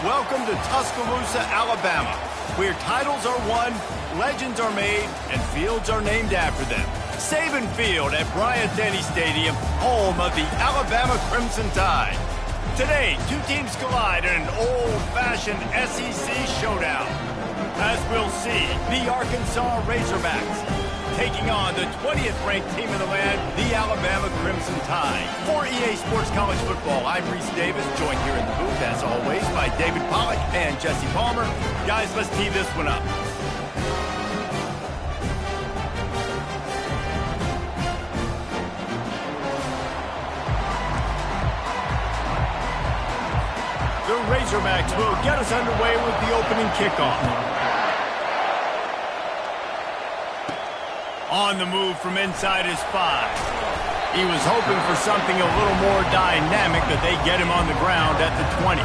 Welcome to Tuscaloosa, Alabama, where titles are won, legends are made, and fields are named after them. Saban Field at Bryant-Denny Stadium, home of the Alabama Crimson Tide. Today, two teams collide in an old-fashioned SEC showdown. As we'll see, the Arkansas Razorbacks taking on the 20th-ranked team in the land, the Alabama Crimson Tide. For EA Sports College Football, I'm Reese Davis, joined here in the booth, as always, by David Pollack and Jesse Palmer. Guys, let's tee this one up. The Razorbacks will get us underway with the opening kickoff. On the move from inside his 5. He was hoping for something a little more dynamic, that they get him on the ground at the 20.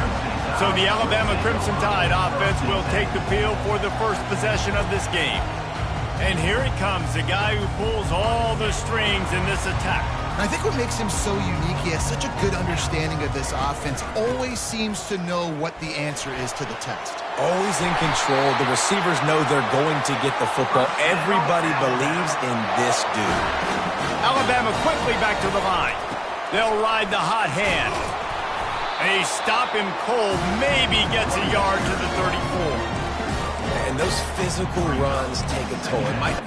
So the Alabama Crimson Tide offense will take the field for the first possession of this game. And here he comes, the guy who pulls all the strings in this attack. I think what makes him so unique, he has such a good understanding of this offense, always seems to know what the answer is to the test. Always in control. The receivers know they're going to get the football. Everybody believes in this dude. Alabama quickly back to the line. They'll ride the hot hand. They stop him cold, maybe gets a yard to the 34. And those physical runs take a toll. It might...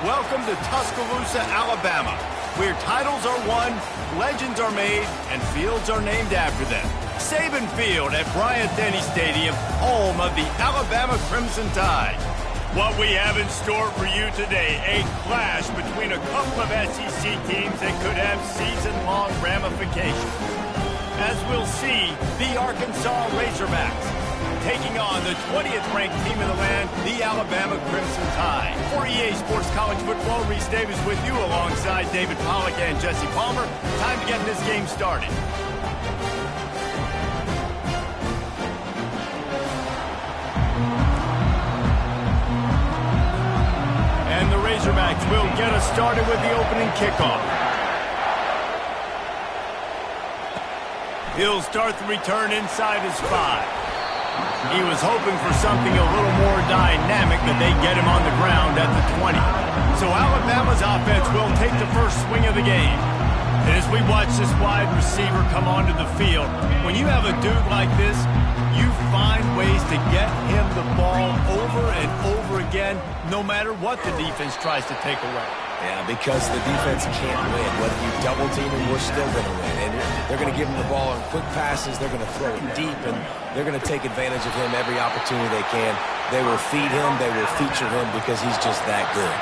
Welcome to Tuscaloosa, Alabama, where titles are won, legends are made, and fields are named after them. Saban Field at Bryant-Denny Stadium, home of the Alabama Crimson Tide. What we have in store for you today, a clash between a couple of SEC teams that could have season-long ramifications. As we'll see, the Arkansas Razorbacks taking on the 20th-ranked team in the land, the Alabama Crimson Tide. For EA Sports College Football, Reese Davis with you alongside David Pollack and Jesse Palmer. Time to get this game started. And the Razorbacks will get us started with the opening kickoff. He'll start the return inside his 5. He was hoping for something a little more dynamic, that they get him on the ground at the 20. So Alabama's offense will take the first swing of the game. And as we watch this wide receiver come onto the field, when you have a dude like this, you find ways to get him the ball over and over again, no matter what the defense tries to take away. Yeah, because the defense can't win. Whether you double team him, we're still going to win. And they're going to give him the ball in quick passes. They're going to throw it deep, and they're going to take advantage of him every opportunity they can. They will feed him. They will feature him because he's just that good.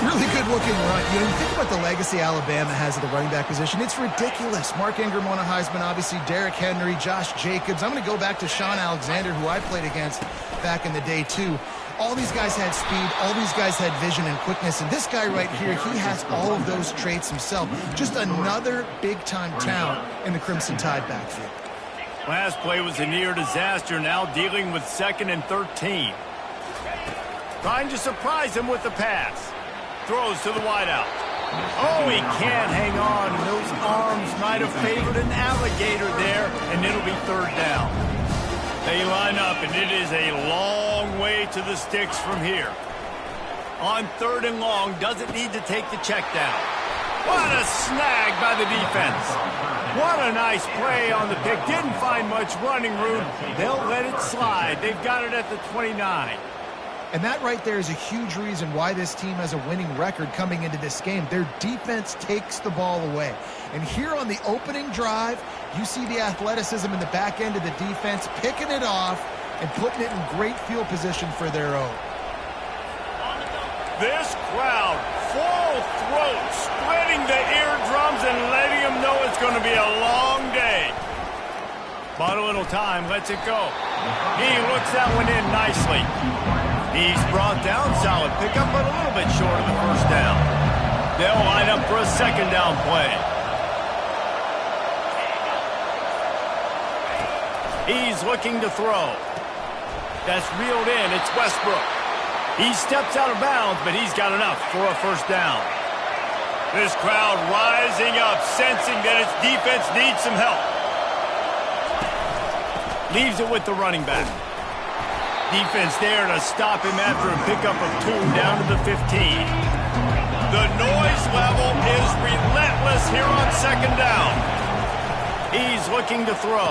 Really good-looking run. You know, you think about the legacy Alabama has at the running back position. It's ridiculous. Mark Ingram won a Heisman, obviously. Derrick Henry, Josh Jacobs. I'm going to go back to Sean Alexander, who I played against back in the day, too. All these guys had speed. All these guys had vision and quickness. And this guy right here, he has all of those traits himself. Just another big-time talent in the Crimson Tide backfield. Last play was a near disaster, now dealing with 2nd and 13. Trying to surprise him with the pass. Throws to the wideout. Oh, he can't hang on. Those arms might have favored an alligator there, and it'll be 3rd down. They line up, and it is a long way to the sticks from here. On 3rd and long, doesn't need to take the check down. What a snag by the defense. What a nice play on the pick. Didn't find much running room. They'll let it slide. They've got it at the 29. And that right there is a huge reason why this team has a winning record coming into this game. Their defense takes the ball away. And here on the opening drive, you see the athleticism in the back end of the defense, picking it off and putting it in great field position for their own. This crowd, full throat, splitting the eardrums and letting them know it's going to be a long day. But a little time lets it go. He looks that one in nicely. He's brought down, solid pickup, but a little bit short of the first down. They'll line up for a second down play. He's looking to throw. That's reeled in. It's Westbrook. He steps out of bounds, but he's got enough for a first down. This crowd rising up, sensing that its defense needs some help. Leaves it with the running back. Defense there to stop him after a pickup of 2 down to the 15. The noise level is relentless here on second down. He's looking to throw.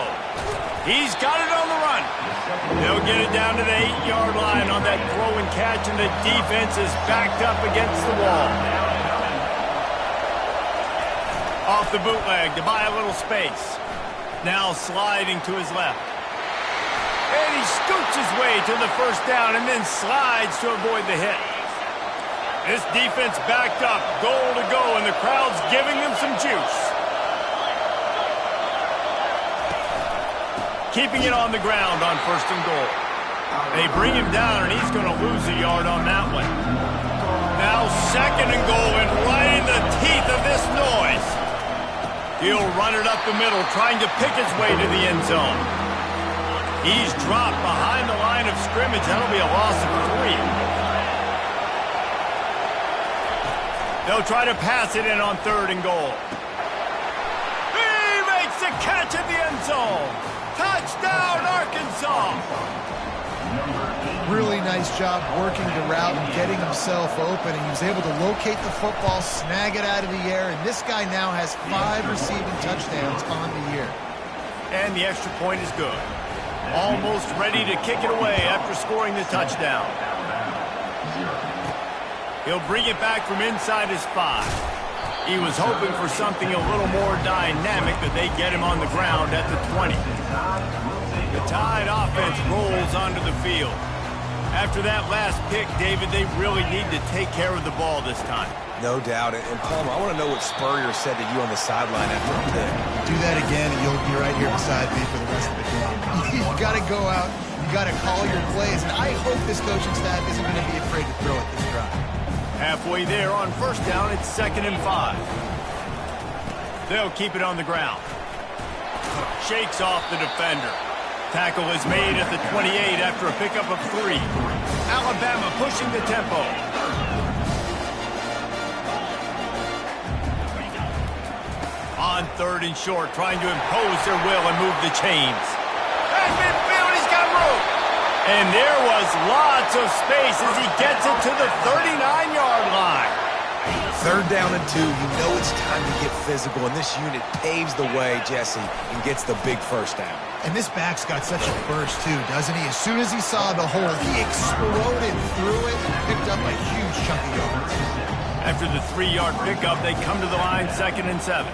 He's got it on the run. They'll get it down to the 8-yard line on that throw and catch, and the defense is backed up against the wall. Off the bootleg to buy a little space. Now sliding to his left. And he scoots his way to the first down and then slides to avoid the hit. This defense backed up, goal to go, and the crowd's giving them some juice. Keeping it on the ground on first and goal. They bring him down, and he's going to lose a yard on that one. Now second and goal, and right in the teeth of this noise. He'll run it up the middle, trying to pick his way to the end zone. He's dropped behind the line of scrimmage. That'll be a loss of 3. They'll try to pass it in on third and goal. He makes the catch in the end zone. Touchdown, Arkansas! Really nice job working the route and getting himself open. And he was able to locate the football, snag it out of the air, and this guy now has 5 receiving touchdowns on the year. And the extra point is good. Almost ready to kick it away after scoring the touchdown. He'll bring it back from inside his 5. He was hoping for something a little more dynamic, but they get him on the ground at the 20. The Tide offense rolls onto the field. After that last pick, David, they really need to take care of the ball this time. No doubt. And Palmer, I want to know what Spurrier said to you on the sideline after the pick. Do that again, and you'll be right here beside me for the rest of the game. You got to go out. You got to call your plays. And I hope this coaching staff isn't going to be afraid to throw it this drive. Halfway there on first down, it's 2nd and 5. They'll keep it on the ground. Shakes off the defender. Tackle is made at the 28 after a pickup of 3. Alabama pushing the tempo. On third and short, trying to impose their will and move the chains. And midfield, he's got room. And there was lots of space as he gets it to the 39-yard line. 3rd down and 2. You know it's time to get physical, and this unit paves the way, Jesse, and gets the big first down. And this back's got such a burst, too, doesn't he? As soon as he saw the hole, he exploded through it and picked up a huge chunk of yards. After the 3-yard pickup, they come to the line 2nd and 7.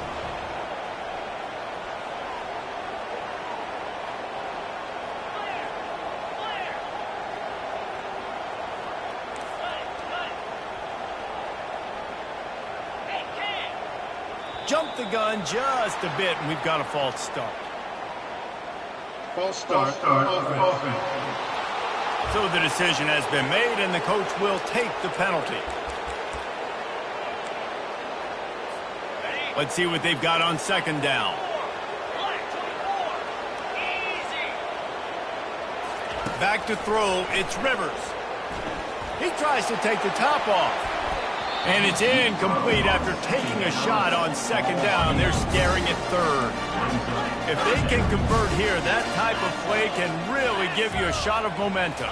Jump the gun just a bit, and we've got a false start. False start. Offense. So the decision has been made, and the coach will take the penalty. Let's see what they've got on second down. Back to throw, it's Rivers. He tries to take the top off. And it's incomplete after taking a shot on second down. They're staring at third. If they can convert here, that type of play can really give you a shot of momentum.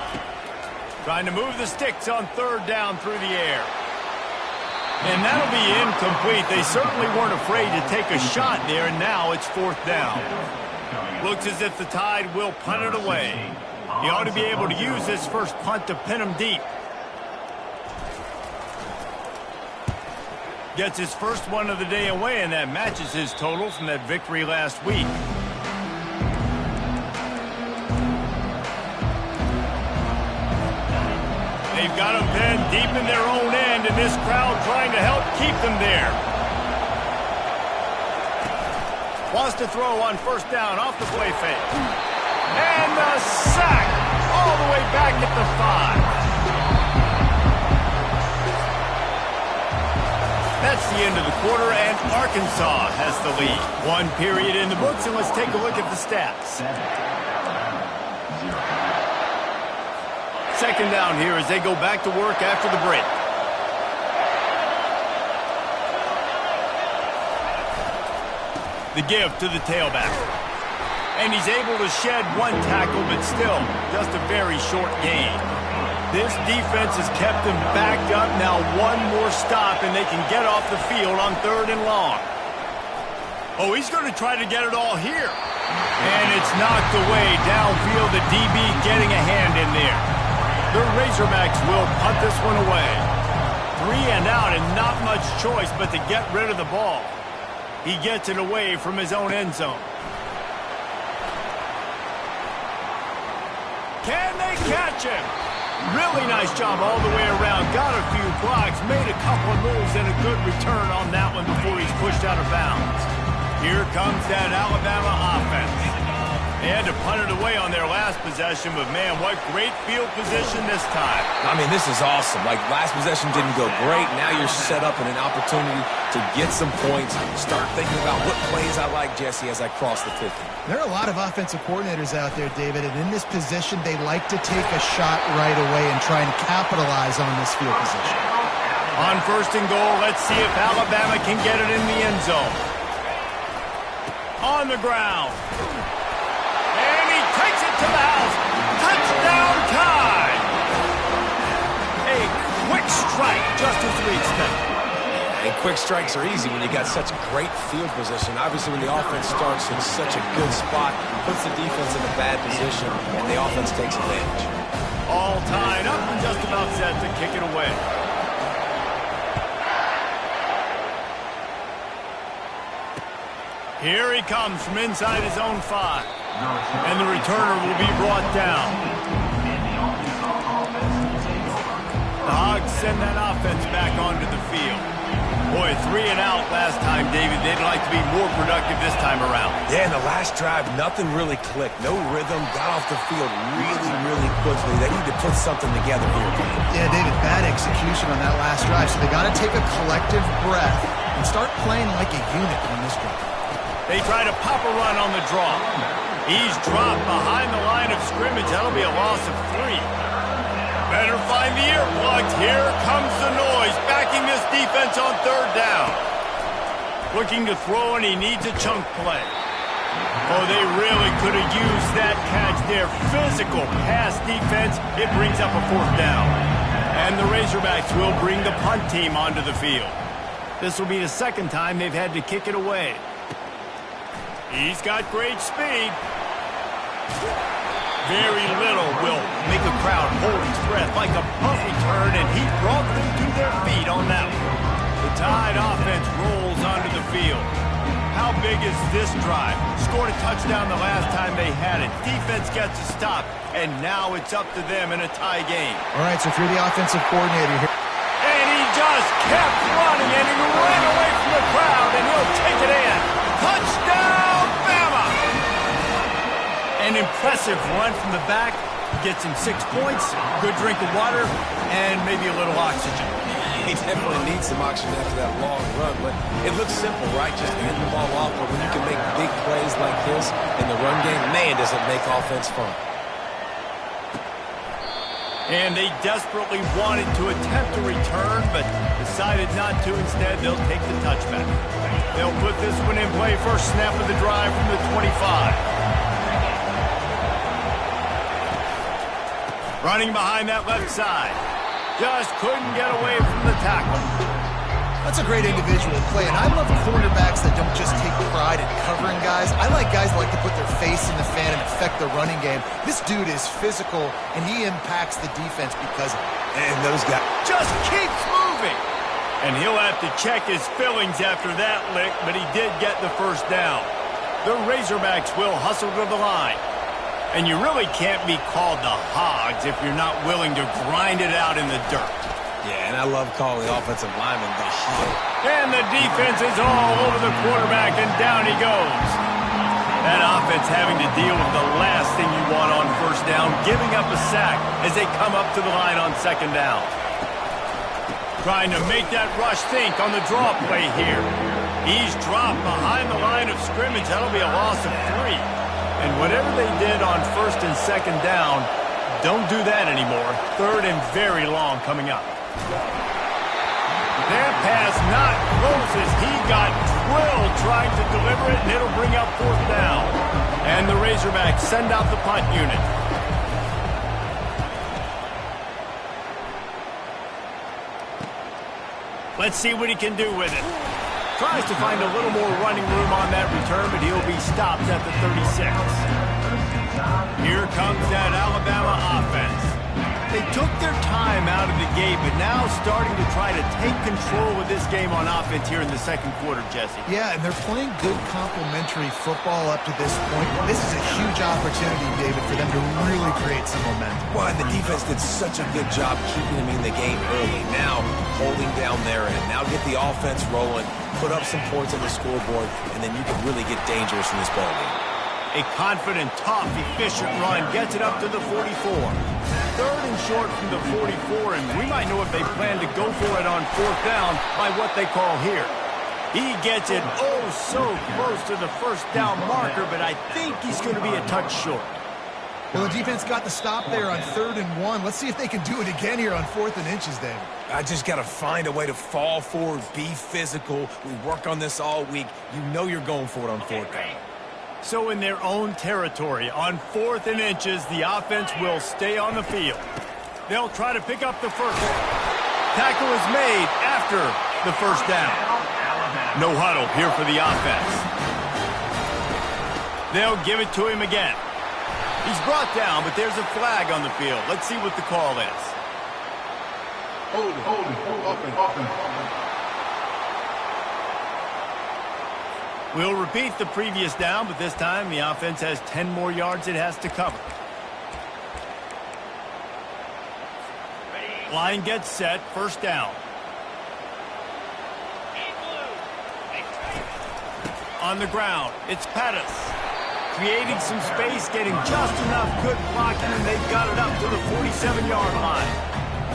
Trying to move the sticks on third down through the air. And that'll be incomplete. They certainly weren't afraid to take a shot there, and now it's 4th down. Looks as if the Tide will punt it away. He ought to be able to use this first punt to pin him deep. Gets his first one of the day away, and that matches his total from that victory last week. They've got them pinned deep in their own end, and this crowd trying to help keep them there. Wants to throw on first down off the play fake. And the sack all the way back at the 5. That's the end of the quarter, and Arkansas has the lead. One period in the books, and let's take a look at the stats. Second down here as they go back to work after the break. The give to the tailback. And he's able to shed one tackle, but still just a very short gain. This defense has kept them backed up. Now one more stop, and they can get off the field on 3rd and long. Oh, he's going to try to get it all here. And it's knocked away downfield. The DB getting a hand in there. The Razorbacks will punt this one away. 3 and out, and not much choice but to get rid of the ball. He gets it away from his own end zone. Can they catch him? Really nice job all the way around. Got a few blocks, made a couple of moves, and a good return on that one before he's pushed out of bounds. Here comes that Alabama offense. They had to punt it away on their last possession, but man, what great field position this time. I mean, this is awesome. Like, last possession didn't go great. Now you're set up in an opportunity to get some points. Start thinking about what plays I like, Jesse, as I cross the 50. There are a lot of offensive coordinators out there, David, and in this position, they like to take a shot right away and try and capitalize on this field position. On 1st and goal, let's see if Alabama can get it in the end zone. On the ground. And he takes it to the house. Touchdown time! A quick strike, just as we expected. And quick strikes are easy when you got such great field position. Obviously, when the offense starts in such a good spot, puts the defense in a bad position, and the offense takes advantage. All tied up and just about set to kick it away. Here he comes from inside his own 5. And the returner will be brought down. The Hogs send that offense back onto the field. Boy, 3 and out last time, David. They'd like to be more productive this time around. Yeah, in the last drive, nothing really clicked. No rhythm, got off the field really quickly. They need to put something together here. Yeah, David, bad execution on that last drive, so they got to take a collective breath and start playing like a unit on this drive. They try to pop a run on the draw. He's dropped behind the line of scrimmage. That'll be a loss of 3. Better find the earplugs. Here comes the noise, backing this defense on 3rd down. Looking to throw, and he needs a chunk play. Oh, they really could have used that catch there. Physical pass defense. It brings up a 4th down. And the Razorbacks will bring the punt team onto the field. This will be the 2nd time they've had to kick it away. He's got great speed. Very little will make a crowd hold its breath like a punt return, and he brought them to their feet on that one. The Tide offense rolls onto the field. How big is this drive? Scored a touchdown the last time they had it. Defense gets a stop, and now it's up to them in a tie game. All right, so if you're the offensive coordinator here. And he just kept running, and he ran away from the crowd, and he'll take it in. Touchdown, Bama! An impressive run from the back. Gets him 6 points, good drink of water, and maybe a little oxygen. He definitely needs some oxygen after that long run, but it looks simple, right? Just hand the ball off, but when you can make big plays like this in the run game, man, does it make offense fun. And they desperately wanted to attempt a return, but decided not to. Instead, they'll take the touchback. They'll put this one in play. First snap of the drive from the 25. Running behind that left side. Just couldn't get away from the tackle. That's a great individual play, and I love cornerbacks that don't just take pride in covering guys. I like guys that like to put their face in the fan and affect the running game. This dude is physical, and he impacts the defense because of it. And those guys just keeps moving. And he'll have to check his fillings after that lick, but he did get the first down. The Razorbacks will hustle to the line. And you really can't be called the Hogs if you're not willing to grind it out in the dirt. Yeah, and I love calling the offensive lineman the Hog. And the defense is all over the quarterback, and down he goes. That offense having to deal with the last thing you want on first down, giving up a sack as they come up to the line on second down. Trying to make that rush think on the draw play here. He's dropped behind the line of scrimmage. That'll be a loss of 3. And whatever they did on first and second down, don't do that anymore. Third and very long coming up. Their pass not close as he got drilled trying to deliver it, and it'll bring up fourth down. And the Razorbacks send out the punt unit. Let's see what he can do with it. Tries to find a little more running room on that return, but he'll be stopped at the 36. Here comes that Alabama offense. They took their time out of the gate, but now starting to try to take control of this game on offense here in the second quarter, Jesse. Yeah, and they're playing good complementary football up to this point. This is a huge opportunity, David, for them to really create some momentum. Well, and the defense did such a good job keeping them in the game early. Now, holding down their end. Now get the offense rolling, put up some points on the scoreboard, and then you can really get dangerous in this ballgame. A confident, tough, efficient run gets it up to the 44. Third and short from the 44, and we might know if they plan to go for it on fourth down by what they call here. He gets it oh so close to the first down marker, but I think he's going to be a touch short. Well, the defense got the stop there on 3rd and 1. Let's see if they can do it again here on 4th and inches, David. I just got to find a way to fall forward, be physical. We work on this all week. You know you're going for it on fourth down. So in their own territory, on 4th and inches, the offense will stay on the field. They'll try to pick up the first. Tackle is made after the first down. No huddle here for the offense. They'll give it to him again. He's brought down, but there's a flag on the field. Let's see what the call is. Hold it. We'll repeat the previous down, but this time the offense has 10 more yards it has to cover. Line gets set, first down. On the ground, it's Pettis. Creating some space, getting just enough good blocking, and they've got it up to the 47-yard line.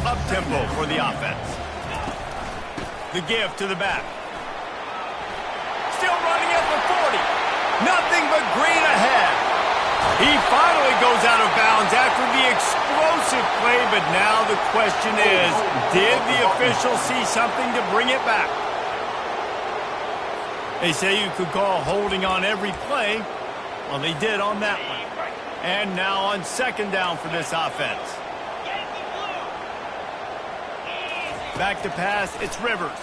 Up-tempo for the offense. The give to the back. Still running at the 40. Nothing but green ahead. He finally goes out of bounds after the explosive play, but now the question is, did the official see something to bring it back? They say you could call holding on every play. Well, they did on that one. And now on second down for this offense. Back to pass, it's Rivers.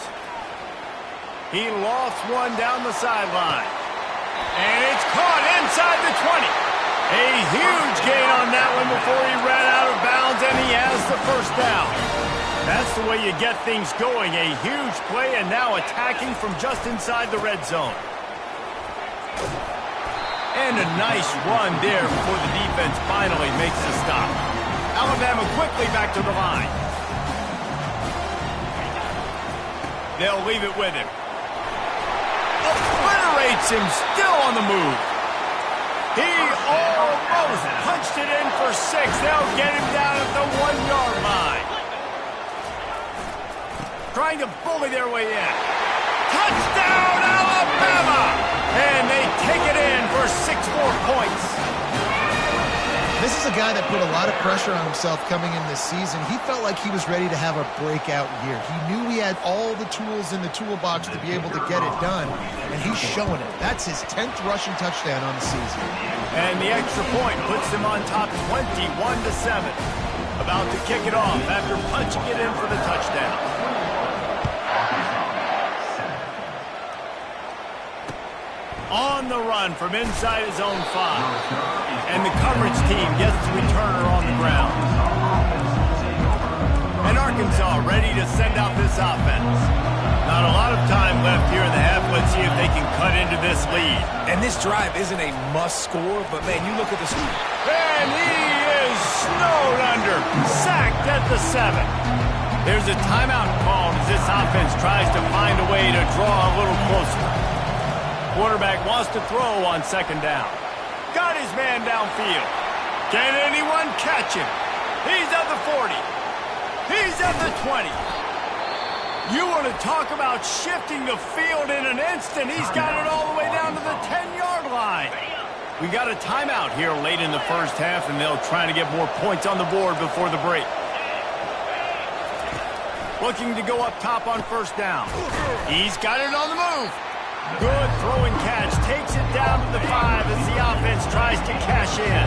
He lofts one down the sideline. And it's caught inside the 20. A huge gain on that one before he ran out of bounds, and he has the first down. That's the way you get things going. A huge play, and now attacking from just inside the red zone. And a nice run there before the defense finally makes the stop. Alabama quickly back to the line. They'll leave it with him. Obliterates him, still on the move. He almost punched it in for 6. They'll get him down at the 1-yard line. Trying to bully their way in. Touchdown, Alabama! And they take it in for 6 more points. This is a guy that put a lot of pressure on himself coming in this season. He felt like he was ready to have a breakout year. He knew he had all the tools in the toolbox to be able to get it done, and he's showing it. That's his 10th rushing touchdown on the season. And the extra point puts them on top 21-7. About to kick it off after punching it in for the touchdown. On the run from inside his own 5. And the coverage team gets the returner on the ground. And Arkansas ready to send out this offense. Not a lot of time left here in the half. Let's see if they they can cut into this lead. And this drive isn't a must score, but man, you look at this. And he is snowed under, sacked at the 7. There's a timeout called as this offense tries to find a way to draw a little closer. Quarterback wants to throw on 2nd down. Got his man downfield. Can anyone catch him? He's at the 40. He's at the 20. You want to talk about shifting the field in an instant. He's got it all the way down to the 10-yard line. We got a timeout here late in the first half, and they'll try to get more points on the board before the break. Looking to go up top on 1st down. He's got it on the move. Good throwing catch. Takes it down to the 5 as the offense tries to cash in.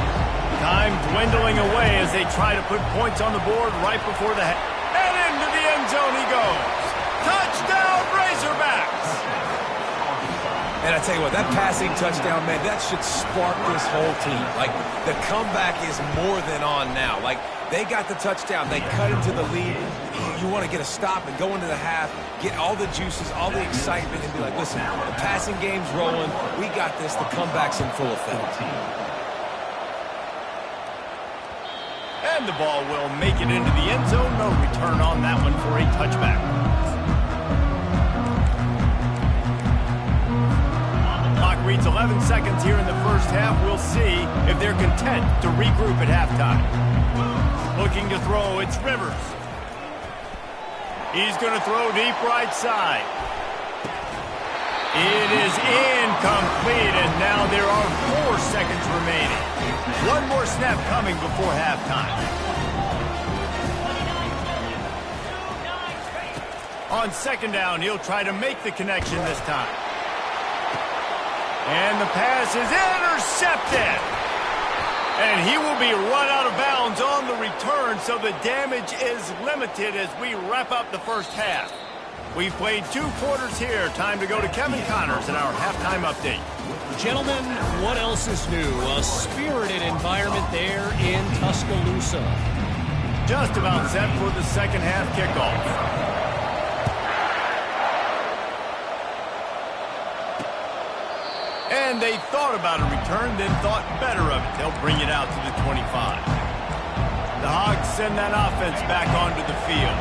Time dwindling away as they try to put points on the board right before the half. And into the end zone he goes. Touchdown, Razorbacks! And I tell you what, that passing touchdown, man, that should spark this whole team. Like, the comeback is more than on now. Like, they got the touchdown. They cut into the lead. You want to get a stop and go into the half, get all the juices, all the excitement, and be like, listen, the passing game's rolling. We got this. The comeback's in full effect. And the ball will make it into the end zone. No return on that one for a touchback. Clock reads 11 seconds here in the first half. We'll see if they're content to regroup at halftime. Looking to throw, it's Rivers. He's going to throw deep right side. It is incomplete, and now there are 4 seconds remaining. One more snap coming before halftime. On 2nd down, he'll try to make the connection this time. And the pass is intercepted. And he will be run out of bounds on the return, so the damage is limited as we wrap up the first half. We've played 2 quarters here. Time to go to Kevin Connors in our halftime update. Gentlemen, what else is new? A spirited environment there in Tuscaloosa. Just about set for the second half kickoff. And they thought about a return, then thought better of it. They'll bring it out to the 25. The Hogs send that offense back onto the field.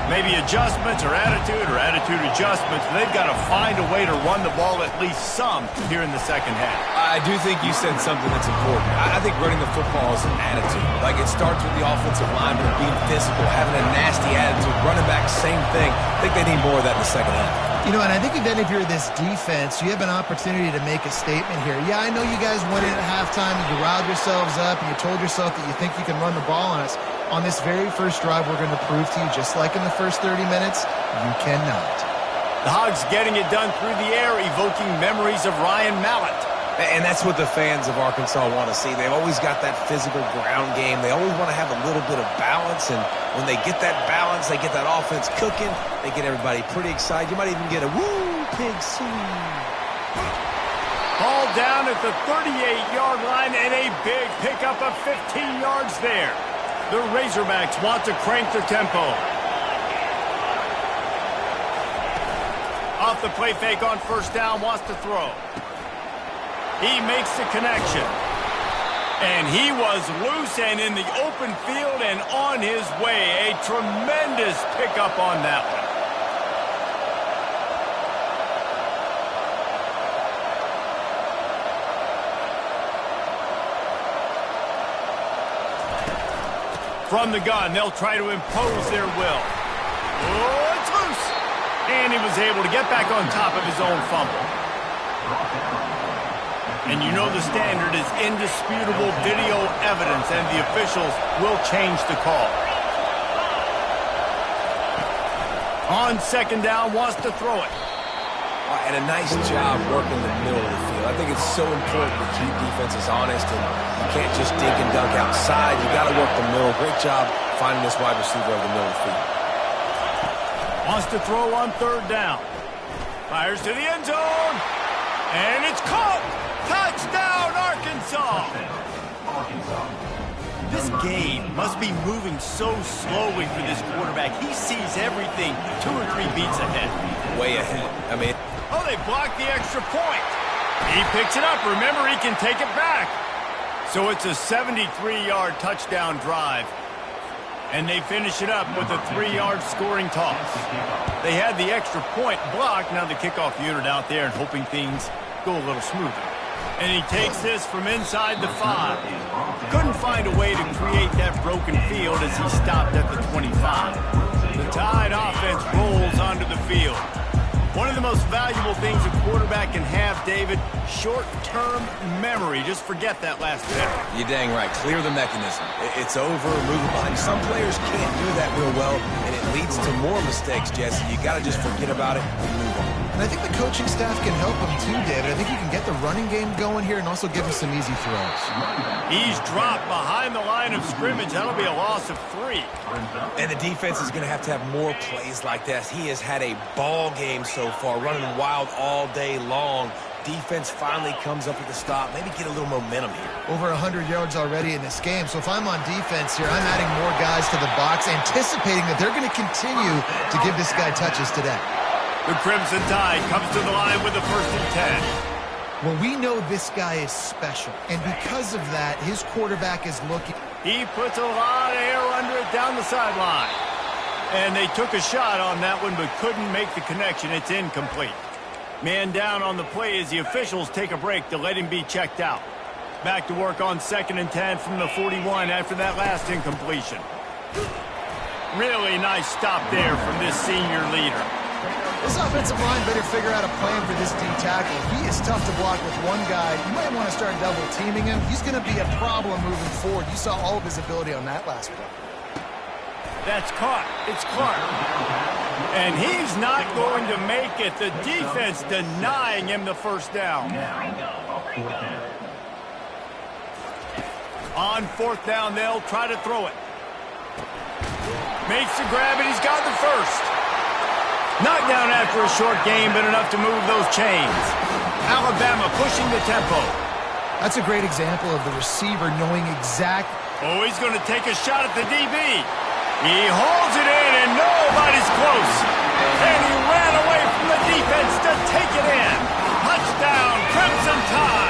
Maybe adjustments or attitude adjustments. They've got to find a way to run the ball at least some here in the second half. I do think you said something that's important. I think running the football is an attitude. Like, it starts with the offensive lineman being physical, having a nasty attitude. Running back, same thing. I think they need more of that in the second half. You know, and I think if you're this defense, you have an opportunity to make a statement here. Yeah, I know you guys went in at halftime and you riled yourselves up and you told yourself that you think you can run the ball on us. On this very first drive, we're going to prove to you, just like in the first 30 minutes, you cannot. The Hogs getting it done through the air, evoking memories of Ryan Mallett. And that's what the fans of Arkansas want to see. They've always got that physical ground game. They always want to have a little bit of balance, and when they get that balance, they get that offense cooking, they get everybody pretty excited. You might even get a woo, pig sing. Ball down at the 38-yard line, and a big pickup of 15 yards there. The Razorbacks want to crank their tempo. Off the play fake on 1st down, wants to throw. He makes the connection. And he was loose and in the open field and on his way. A tremendous pickup on that one. From the gun, they'll try to impose their will. Oh, it's loose. And he was able to get back on top of his own fumble. And you know the standard is indisputable video evidence, and the officials will change the call. On 2nd down, wants to throw it. And a nice job working the middle of the field. I think it's so important to keep defenses honest, and you can't just dink and dunk outside. You got to work the middle. Great job finding this wide receiver over the middle of the field. Wants to throw on 3rd down. Fires to the end zone. And it's caught. Touchdown, Arkansas. This game must be moving so slowly for this quarterback. He sees everything 2 or 3 beats ahead. Way ahead. I mean... Oh, they blocked the extra point. He picks it up. Remember, he can take it back. So it's a 73-yard touchdown drive. And they finish it up with a 3-yard scoring toss. They had the extra point blocked. Now the kickoff unit out there and hoping things go a little smoother. And he takes this from inside the 5. Couldn't find a way to create that broken field as he stopped at the 25. The Tide offense rolls onto the field. One of the most valuable things a quarterback can have, David, short-term memory. Just forget that last bit. You're dang right. Clear the mechanism. It's over, move it behind. Some players can't do that real well, and it leads to more mistakes, Jesse. You got to just forget about it and move on. And I think the coaching staff can help him too, David. I think you can get the running game going here and also give him some easy throws. He's dropped behind the line of scrimmage. That'll be a loss of 3. And the defense is going to have more plays like that. He has had a ball game so far, running wild all day long. Defense finally comes up with a stop. Maybe get a little momentum here. Over 100 yards already in this game. So if I'm on defense here, I'm adding more guys to the box, anticipating that they're going to continue to give this guy touches today. The Crimson Tide comes to the line with the 1st and 10. Well, we know this guy is special, and because of that, his quarterback is looking. He puts a lot of air under it down the sideline. And they took a shot on that one, but couldn't make the connection. It's incomplete. Man down on the play as the officials take a break to let him be checked out. Back to work on 2nd and 10 from the 41 after that last incompletion. Really nice stop there from this senior leader. This offensive line better figure out a plan for this D tackle. He is tough to block with one guy. You might want to start double teaming him. He's going to be a problem moving forward. You saw all of his ability on that last play. That's caught. It's Clark. And he's not going to make it. The defense denying him the 1st down. On 4th down, they'll try to throw it. Makes the grab, and he's got the 1st. Knocked down after a short game, but enough to move those chains. Alabama pushing the tempo. That's a great example of the receiver knowing exactly. Oh, he's going to take a shot at the DB. He holds it in, and nobody's close. And he ran away from the defense to take it in. Touchdown, Crimson Tide.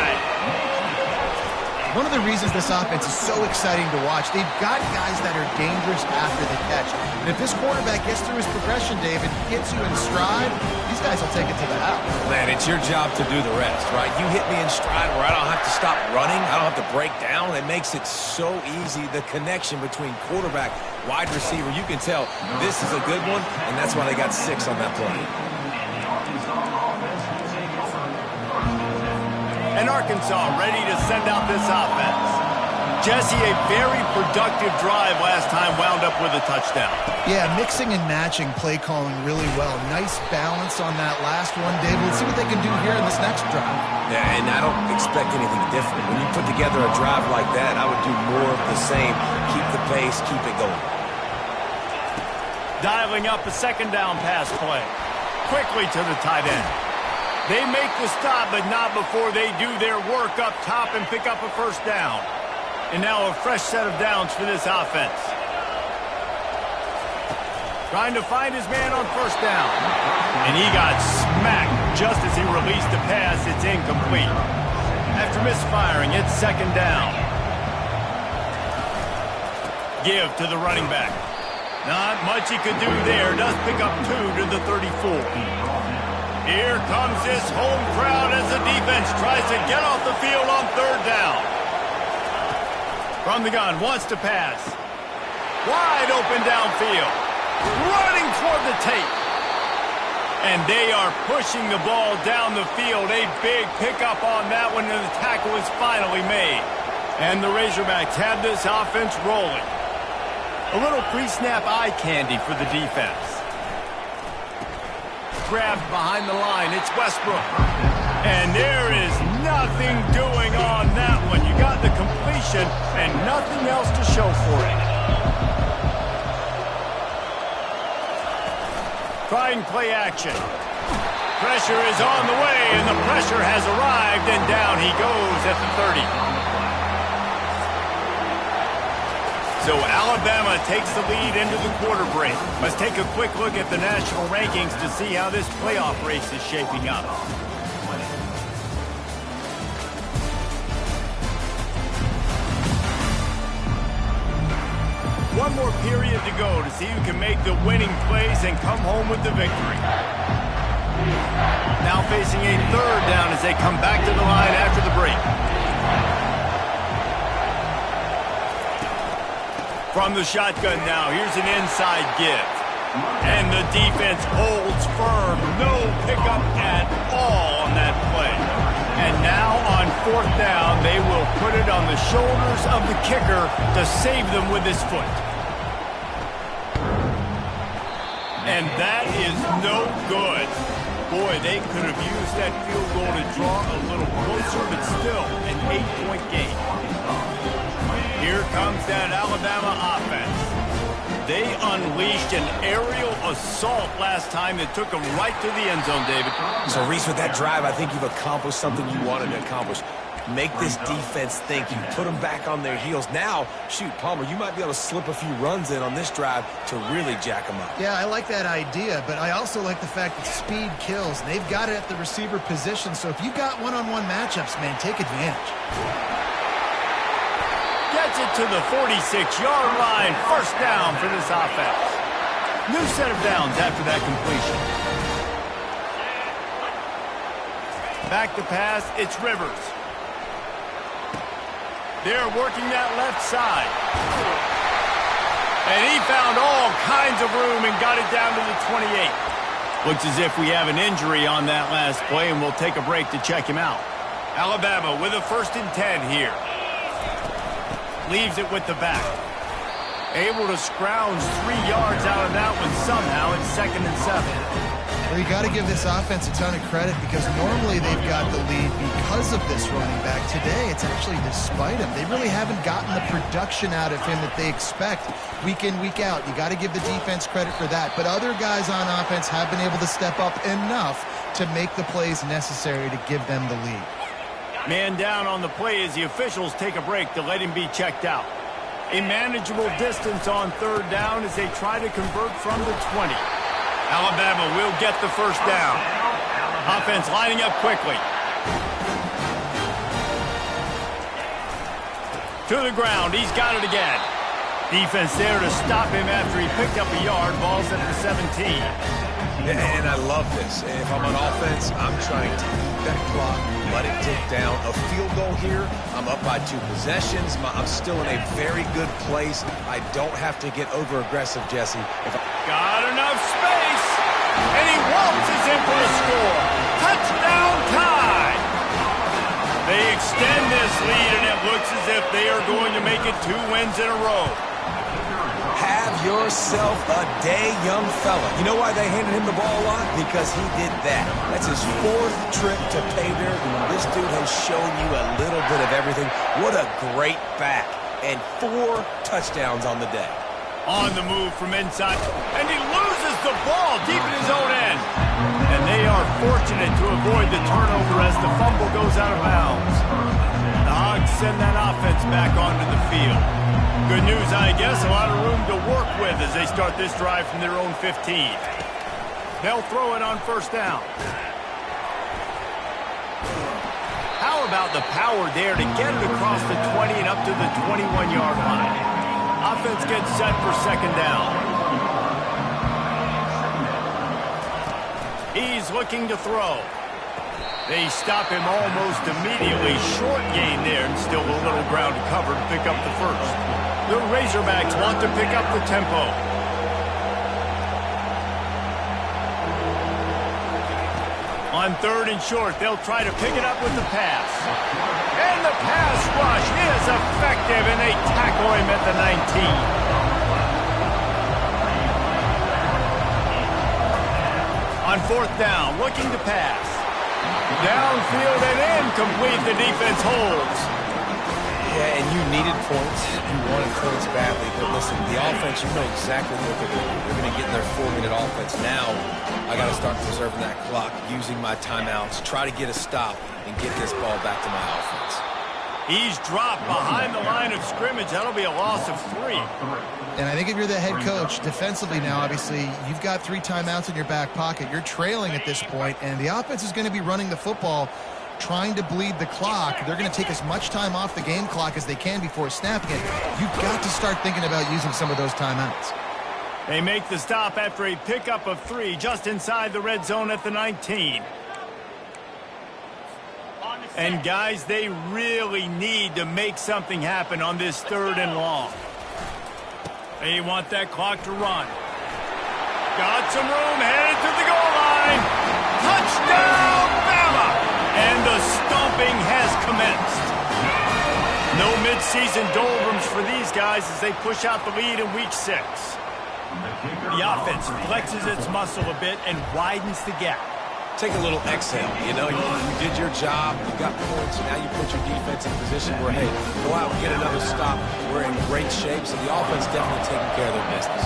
One of the reasons this offense is so exciting to watch, they've got guys that are dangerous after the catch. And if this quarterback gets through his progression, David, gets you in stride, these guys will take it to the house. Man, it's your job to do the rest, right? You hit me in stride where I don't have to stop running. I don't have to break down. It makes it so easy. The connection between quarterback, wide receiver, you can tell this is a good one, and that's why they got 6 on that play. And Arkansas ready to send out this offense. Jesse, a very productive drive last time, wound up with a touchdown. Yeah, mixing and matching play calling really well. Nice balance on that last one, David. Let's see what they can do here in this next drive. Yeah, and I don't expect anything different. When you put together a drive like that, I would do more of the same. Keep the pace, keep it going. Dialing up a 2nd down pass play. Quickly to the tight end. They make the stop, but not before they do their work up top and pick up a 1st down. And now a fresh set of downs for this offense. Trying to find his man on 1st down. And he got smacked just as he released the pass. It's incomplete. After misfiring, it's 2nd down. Give to the running back. Not much he could do there. Does pick up 2 to the 34. Here comes this home crowd as the defense tries to get off the field on 3rd down. From the gun, wants to pass. Wide open downfield. Running toward the tape. And they are pushing the ball down the field. A big pickup on that one, and the tackle is finally made. And the Razorbacks have this offense rolling. A little pre-snap eye candy for the defense. Grabbed behind the line. It's Westbrook. And there is nothing doing on that one. You got the completion and nothing else to show for it. Trying play action. Pressure is on the way, and the pressure has arrived, and down he goes at the 30. So Alabama takes the lead into the quarter break. Let's take a quick look at the national rankings to see how this playoff race is shaping up. One more period to go to see who can make the winning plays and come home with the victory. Now facing a third down as they come back to the line after the break. From the shotgun now, here's an inside give. And the defense holds firm. No pickup at all on that play. And now on fourth down, they will put it on the shoulders of the kicker to save them with his foot. And that is no good. Boy, they could have used that field goal to draw a little closer, but still an 8-point game. Here comes that Alabama offense. They unleashed an aerial assault last time that took them right to the end zone, David. So, Reese, with that drive, I think you've accomplished something you wanted to accomplish. Make this defense think. You put them back on their heels. Now, shoot, Palmer, you might be able to slip a few runs in on this drive to really jack them up. Yeah, I like that idea, but I also like the fact that speed kills. They've got it at the receiver position, so if you've got one-on-one matchups, man, take advantage. Gets it to the 46-yard line. First down for this offense. New set of downs after that completion. Back to pass, it's Rivers. They're working that left side. And he found all kinds of room and got it down to the 28. Looks as if we have an injury on that last play, and we'll take a break to check him out. Alabama with a 1st and 10 here. Leaves it with the back. Able to scrounge 3 yards out of that one somehow. It's 2nd and 7. Well, you got to give this offense a ton of credit because normally they've got the lead because of this running back. Today, it's actually despite him. They really haven't gotten the production out of him that they expect week in, week out. You got to give the defense credit for that. But other guys on offense have been able to step up enough to make the plays necessary to give them the lead. Man down on the play as the officials take a break to let him be checked out. A manageable distance on 3rd down as they try to convert from the 20. Alabama will get the first down. Offense lining up quickly. To the ground. He's got it again. Defense there to stop him after he picked up a yard. Ball's at the 17. And I love this. If I'm on offense, I'm trying to keep that clock, let it tick down. A field goal here, I'm up by 2 possessions. I'm still in a very good place. I don't have to get over-aggressive, Jesse. Got enough space, and he waltzes in for a score. Touchdown tie. They extend this lead, and it looks as if they are going to make it 2 wins in a row. Have yourself a day, young fella. You know why they handed him the ball a lot? Because he did that. That's his 4th trip to pay dirt. This dude has shown you a little bit of everything. What a great back. And 4 touchdowns on the day. On the move from inside, and he loses the ball deep in his own end. And they are fortunate to avoid the turnover as the fumble goes out of bounds. The Hogs send that offense back onto the field. Good news, I guess, a lot of room to work with as they start this drive from their own 15. They'll throw it on 1st down. How about the power there to get it across the 20 and up to the 21-yard line? Offense gets set for 2nd down. He's looking to throw. They stop him almost immediately. Short gain there, and still a little ground to cover to pick up the first. The Razorbacks want to pick up the tempo. On 3rd and short, they'll try to pick it up with the pass. And the pass rush is effective, and they tackle him at the 19. On 4th down, looking to pass. Downfield and incomplete. The defense holds. Yeah, and you needed points. You wanted points badly. But listen, the offense, you know exactly what they're going to do. They're going to get in their 4-minute offense. Now, I got to start preserving that clock, using my timeouts, try to get a stop, and get this ball back to my offense. He's dropped behind the line of scrimmage. That'll be a loss of 3. And I think if you're the head coach, defensively now, obviously, you've got 3 timeouts in your back pocket. You're trailing at this point, and the offense is going to be running the football, trying to bleed the clock. They're going to take as much time off the game clock as they can before snapping it. You've got to start thinking about using some of those timeouts. They make the stop after a pickup of 3 just inside the red zone at the 19. And, guys, they really need to make something happen on this 3rd and long. They want that clock to run. Got some room, headed to the goal line. Touchdown, Bama! And the stomping has commenced. No midseason doldrums for these guys as they push out the lead in week 6. The offense flexes its muscle a bit and widens the gap. Take a little exhale. You know, you did your job. You got points. Now you put your defense in position where, hey, go out and get another stop. We're in great shape, so the offense definitely taking care of their business.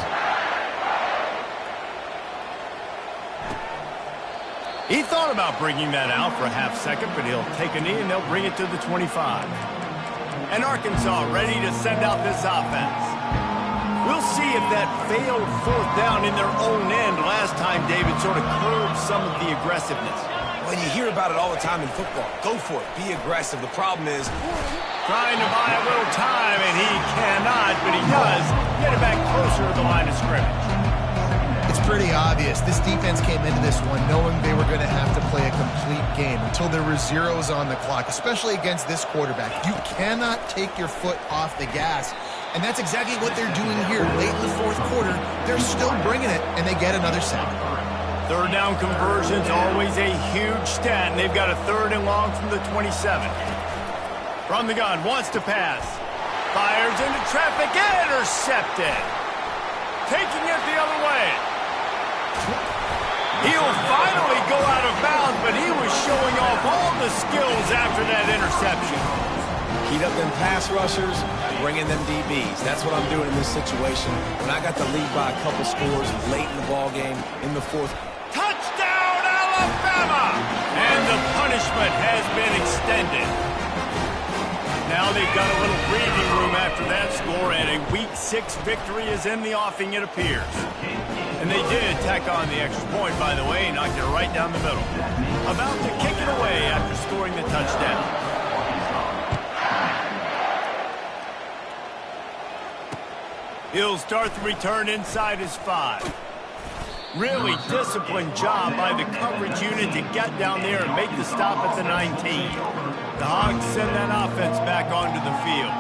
He thought about bringing that out for a half second, but he'll take a knee and they'll bring it to the 25. And Arkansas ready to send out this offense. We'll see if that failed 4th down in their own end last time, David, sort of curbed some of the aggressiveness. Well, you hear about it all the time in football. Go for it. Be aggressive. The problem is trying to buy a little time, and he cannot, but he does get it back closer to the line of scrimmage. It's pretty obvious. This defense came into this one knowing they were going to have to play a complete game until there were zeros on the clock, especially against this quarterback. You cannot take your foot off the gas. And that's exactly what they're doing here. Late in the 4th quarter, they're still bringing it, and they get another sack. 3rd down conversion's always a huge stat, and they've got a 3rd and long from the 27. From the gun, wants to pass. Fires into traffic, intercepted. Taking it the other way. He'll finally go out of bounds, but he was showing off all the skills after that interception. heat up them pass rushers, bring in them DBs. That's what I'm doing in this situation. When I got the lead by a couple scores late in the ball game in the 4th. Touchdown, Alabama! And the punishment has been extended. Now they've got a little breathing room after that score, and a Week 6 victory is in the offing, it appears. And they did tack on the extra point, by the way, knocked it right down the middle. About to kick it away after scoring the touchdown. He'll start the return inside his 5. Really disciplined job by the coverage unit to get down there and make the stop at the 19. The Hogs send that offense back onto the field.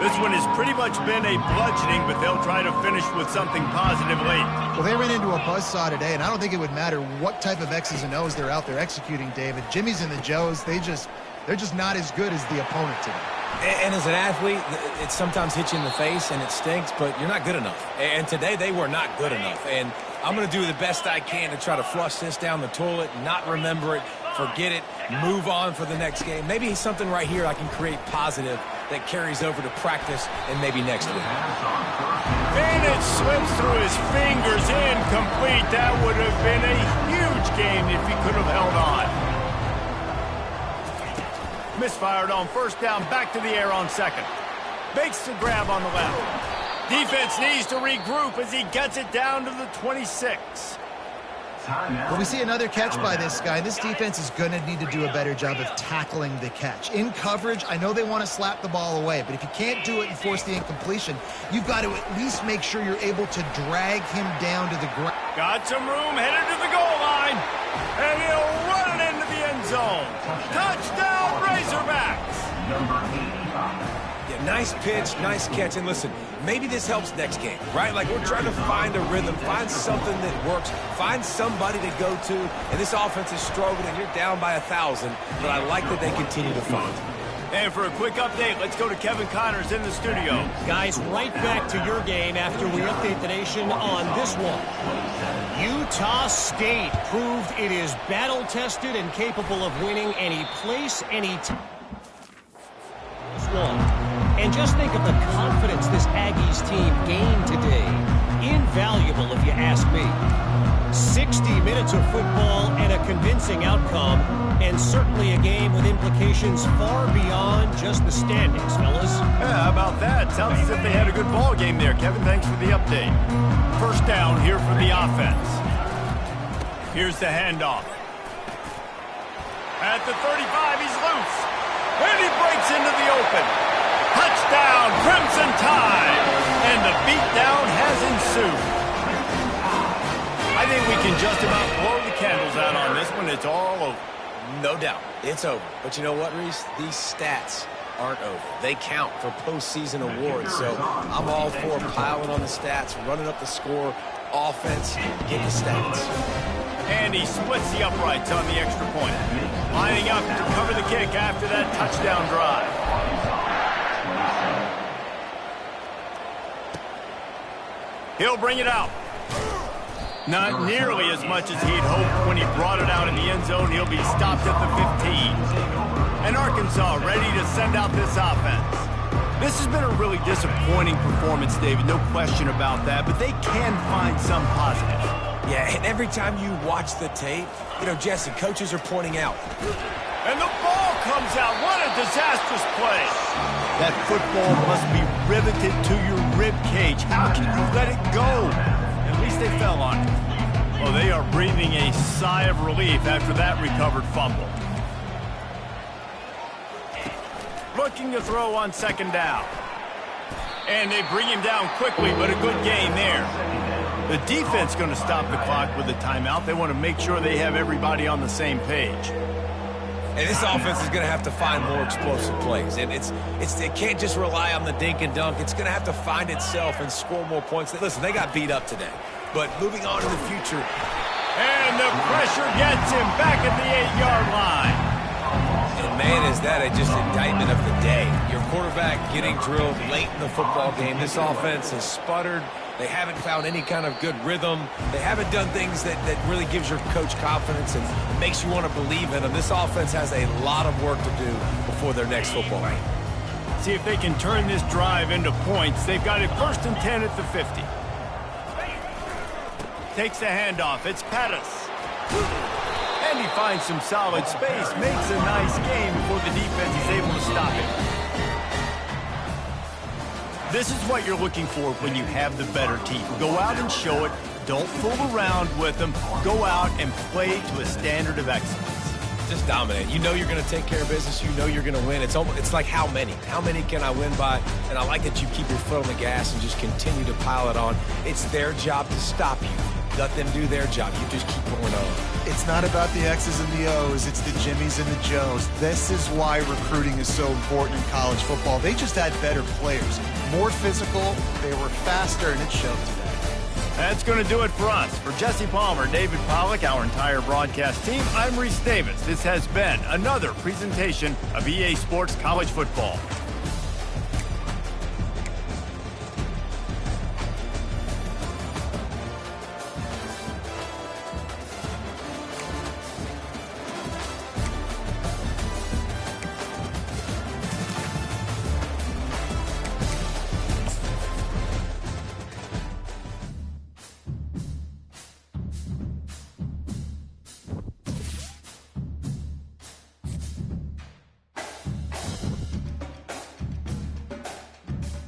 This one has pretty much been a bludgeoning, but they'll try to finish with something positive late. Well, they ran into a buzzsaw today, and I don't think it would matter what type of X's and O's they're out there executing, David. Jimmy's and the Joes, they're just not as good as the opponent today. And as an athlete, it sometimes hits you in the face and it stinks, but you're not good enough. And today they were not good enough. And I'm going to do the best I can to try to flush this down the toilet, not remember it, forget it, move on for the next game. Maybe something right here I can create positive that carries over to practice and maybe next week. And it slips through his fingers, incomplete. That would have been a huge game if he could have held on. Misfired on first down, back to the air on second. Makes the grab on the left. Defense needs to regroup as he gets it down to the 26. Well, we see another catch by this guy. This defense is going to need to do a better job of tackling the catch. In coverage, I know they want to slap the ball away, but if you can't do it and force the incompletion, you've got to at least make sure you're able to drag him down to the ground. Got some room, headed to the goal line, and he'll run it into the end zone. Touchdown, Razorbacks! Yeah, nice pitch, nice catch. And listen, maybe this helps next game, right? Like we're trying to find a rhythm, find something that works, find somebody to go to. And this offense is struggling, and you're down by 1,000. But I like that they continue to find. And for a quick update, let's go to Kevin Connors in the studio. Guys, right back to your game after we update the nation on this one. Utah State proved it is battle-tested and capable of winning any place, any time. And just think of the confidence this Aggies team gained today. Invaluable, if you ask me. 60 minutes of football and a convincing outcome, and certainly a game with implications far beyond just the standings, fellas. Yeah, how about that? Sounds as if they had a good ball game there. Kevin, thanks for the update. First down here for the offense. Here's the handoff. At the 35, he's loose. And he breaks into the open. Touchdown, Crimson Tide. And the beatdown has ensued. I think we can just about blow the candles out on this one. It's all over. No doubt. It's over. But you know what, Reese? These stats aren't over. They count for postseason awards. So I'm all for piling on the stats, running up the score, offense, get the stats. And he splits the uprights on the extra point. Lining up to cover the kick after that touchdown drive. He'll bring it out. Not nearly as much as he'd hoped when he brought it out in the end zone. He'll be stopped at the 15. And Arkansas ready to send out this offense. This has been a really disappointing performance, David. No question about that. But they can find some positive. Yeah, and every time you watch the tape, you know, Jesse, coaches are pointing out. And the ball comes out. What a disastrous play. That football must be riveted to your rib cage. How can you let it go? At least they fell on it. Well, they are breathing a sigh of relief after that recovered fumble. Looking to throw on second down. And they bring him down quickly, but a good gain there. The defense going to stop the clock with a timeout. They want to make sure they have everybody on the same page. And this offense is going to have to find more explosive plays. And it can't just rely on the dink and dunk. It's going to have to find itself and score more points. Listen, they got beat up today. But moving on to the future. And the pressure gets him back at the 8-yard line. And man, is that just indictment of the day. Your quarterback getting drilled late in the football game. This offense has sputtered. They haven't found any kind of good rhythm. They haven't done things that really gives your coach confidence and makes you want to believe in them. This offense has a lot of work to do before their next football game. See if they can turn this drive into points. They've got it 1st and 10 at the 50. Takes the handoff. It's Pettis. And he finds some solid space. Makes a nice game before the defense is able to stop it. This is what you're looking for when you have the better team. Go out and show it. Don't fool around with them. Go out and play to a standard of excellence. Just dominate. You know you're going to take care of business. You know you're going to win. It's like how many? How many can I win by? And I like that you keep your foot on the gas and just continue to pile it on. It's their job to stop you. Let them do their job. You just keep going on. It's not about the X's and the O's. It's the Jimmies and the Joes. This is why recruiting is so important in college football. They just had better players. More physical. They were faster, and it showed today. That's going to do it for us. For Jesse Palmer, David Pollack, our entire broadcast team, I'm Reese Davis. This has been another presentation of EA Sports College Football.